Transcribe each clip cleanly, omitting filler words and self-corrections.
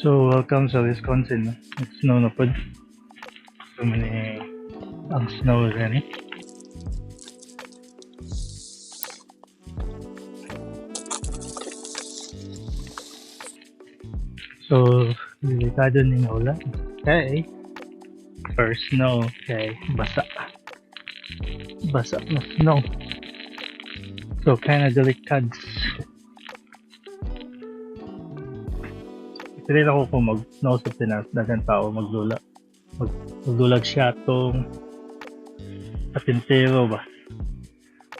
So, welcome sa Wisconsin. No? Snow na pod. So, many ang snow rin. So, delikado ning ulan. Okay. First snow. Okay. Basa. Basa na snow. So, kinda delikad. Hindi ako kung mag-snow sa Pinas, dagan tao magdula. Magdulag siya itong Patintero ba?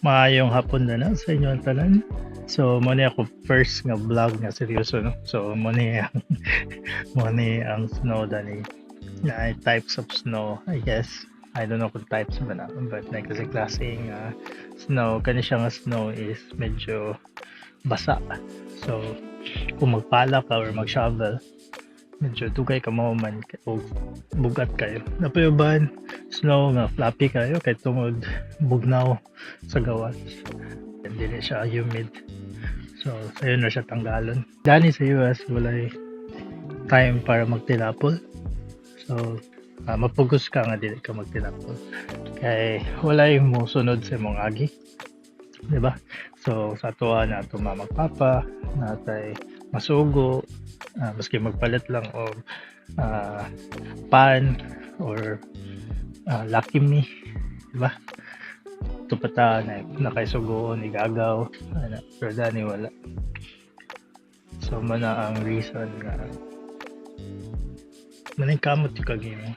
Maayong hapon na sa inyo ang tanan. So, muna ako first nga vlog nga seryoso, no? So, muna ang snow dani. Na types of snow, I guess. I don't know kung types ba na, but na kasi klaseng snow. Kani siya nga snow is medyo basa. So, kung magpala ka or mag-shovel, medyo dugay ka man o bugat kayo. Napayoban, snow nga floppy kayo kay tungod bugnaw sa gawas. Hindi na siya humid. So, sayo na siya tanggalon. Dani sa US, walay time para magtinapol. So, mapugos ka nga dili ka magtinapol. Kay walay mo sunod sa mong agi. Diba? So, sa tuwa na ito mamagpapa, natay masugo, maski magpalit lang o pan or Lucky Me, diba? Tupata na nakaisugoon, igagaw, pero dani wala. So, mana ang reason nga maning kamot yung kagimo.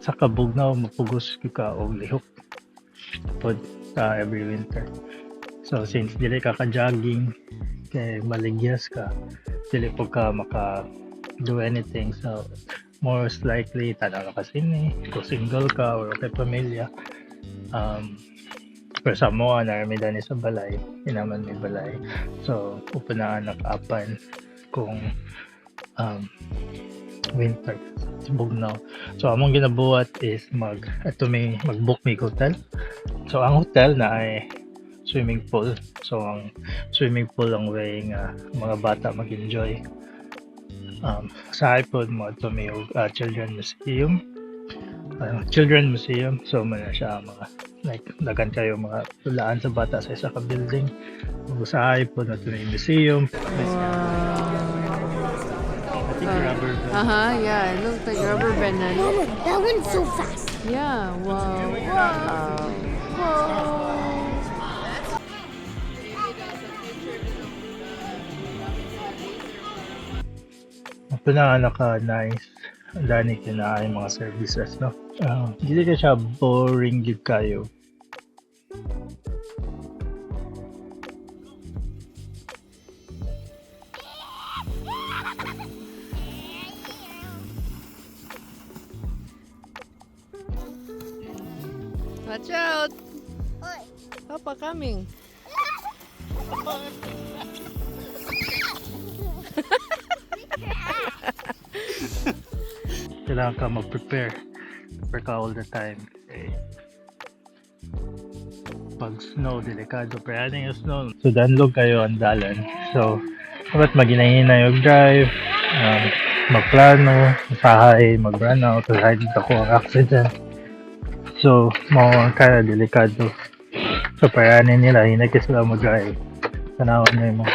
Sa kabugnaw mapugos ka og lihok pod every winter. So since dili ka jogging kay maligyas ka, dili po ka maka do anything. So most likely tanaw ka sini kung single ka or kay pamilya. Pero sa mo na may dani sa balay, inaman may balay. So upunaan nakapan kung winter bugnaw. So among ginabuhat is mag-book may hotel. So ang hotel na ay swimming pool. So ang swimming pool ang way nga mga bata mag-enjoy. Sa iPod mo ito may children museum. So man siya mga like dagan kayo mga tulaan sa bata sa isa ka building. Sa iPod na ito may museum. Rubber band. Yeah, it looks like rubber band. Oh, look, that one's so fast. Yeah, wow. Whoa. pinaka-nice dani kinaay mga services, no? Dili ka siya boring gid kayo. Watch out! Papa coming. Kailangan ka mag-prepare. Prepare ka all the time. Okay. Pag snow, delikado. Payanin yung snow. So, danlog kayo ang dalan. So, dapat maginahina yung drive. Magplano, masahay, mag-run out. Kahit ako ang accident. So, mga kaya delikado. So, payanin nila. Hinay ka sila mag-drive. Tanawan na yung mga.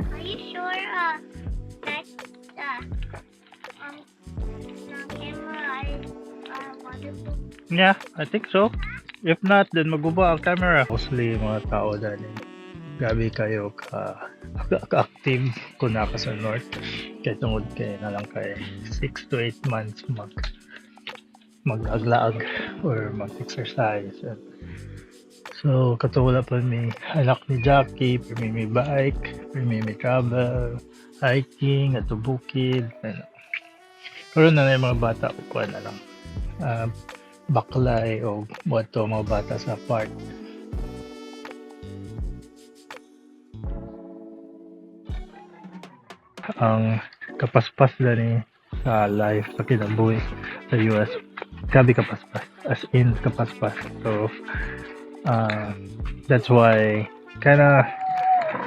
Are you sure that the camera is waterproof? Yeah, I think so. If not, then maguba ang camera. Mostly mga tao dahil gabi kayo ka-active kung naka sa north. Kaya tungod kayo na lang kayo 6 to 8 months mag-aglaag or mag-exercise. So, katulad pa may anak ni Jackie, may bike, may travel, hiking, ato bukid. Pero na yung mga bata, kukuha na lang. Baklay o buhat to mga bata sa park. Ang kapaspas na ni sa life sa kinabuhi sa US. Grabe kapaspas. As in kapaspas. So, that's why kinda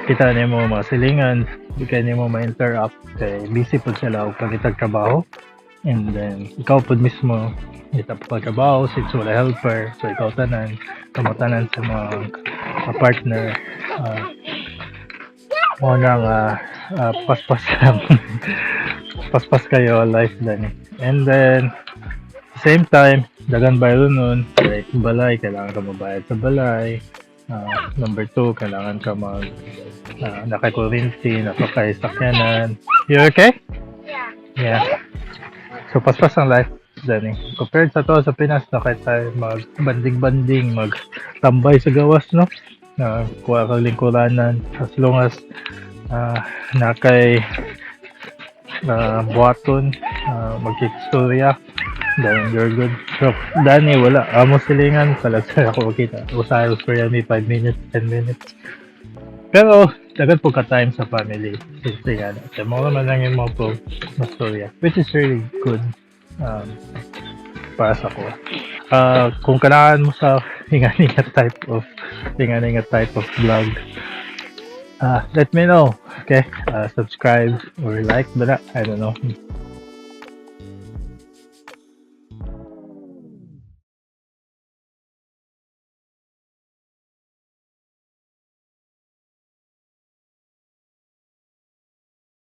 kita niyo mo mga silingan, di kayo niyo mo ma-interact kay busy po sila o pagkitag trabaho. And then, ikaw po mismo, kita po trabaho since wala helper. So, ikaw tanan, kamatanan sa mga partner. Mo nang paspas paspas kayo life dani. And then, same time, dagan bayo nun, like balay, kailangan ka mabayad sa balay. Number 2, kailangan ka nakakurinti, napakaisakyanan. You okay? Yeah. So, paspas ang life dani. Compared sa to sa Pinas, na kahit tayo mag-banding-banding, mag-tambay sa gawas, no? Kuha kang lingkuranan. As long as nakay buhaton, magkikistorya, then you're good. So, Dani, wala. Amo silingan. Palagsa ako makita. Usahay for me 5 minutes, 10 minutes. Pero, dagat po ka-time sa family. Kasi nga, sa mga naman lang yung mga po mastorya. Which is really good para sa ko. Kung kailangan mo sa hinga-hinga type of vlog, let me know. Okay? Subscribe or like, but I don't know.